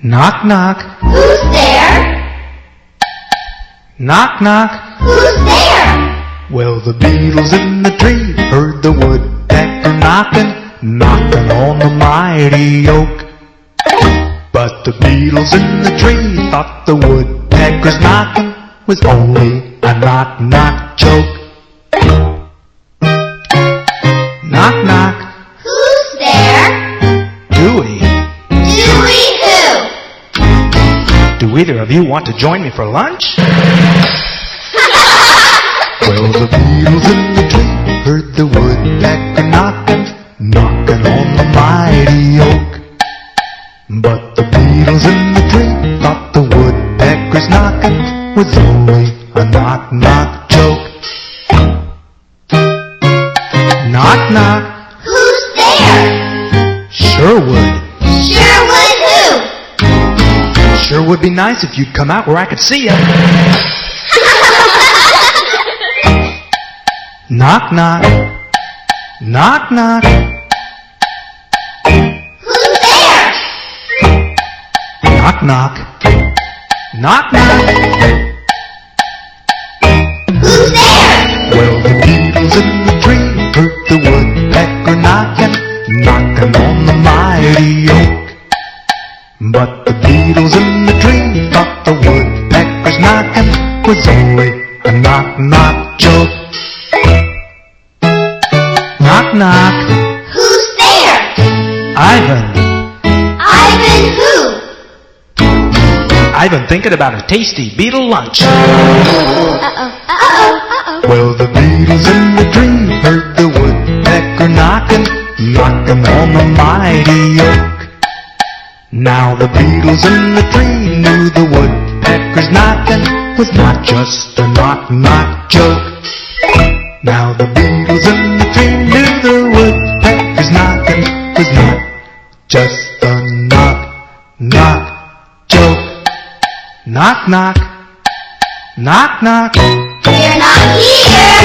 Knock, knock. Who's there? Knock, knock. Who's there? Well, the beetles in the tree heard the woodpecker knocking, knocking on the mighty oak. But the beetles in the tree thought the woodpecker's knocking was only a knock-knock joke. Knock, knock. Who's there? Dewey. Dewey who? Do either of you want to join me for lunch? Well, the beetles in the tree heard the woodpecker knocking, knocking on the mighty oak. But the beetles in the tree thought the woodpecker's knocking was only a knock-knock joke. Knock, knock. Who's there? Sherwood. Sherwood who? Sure would be nice if you'd come out where I could see you. Knock, knock. Knock, knock. Who's there? Knock, knock. Knock, knock. Who's there? Well, the beetles in the tree heard the woodpecker knocking, knocking on the mighty oak. But the beetles in the tree thought the woodpecker's knocking was only a knock-knock joke. Knock, knock. Who's there? Ivan. Ivan who? Ivan thinking about a tasty beetle lunch. Uh-oh. Well, the beetles in the tree heard the woodpecker knocking, knocking on the mighty oak. Now the beetles in the tree knew the woodpecker's knocking was not just a knock-knock joke. Now the beetles in the tree knew the woodpecker's knocking was not just a knock-knock joke. Knock, knock. Knock, knock. You're not here.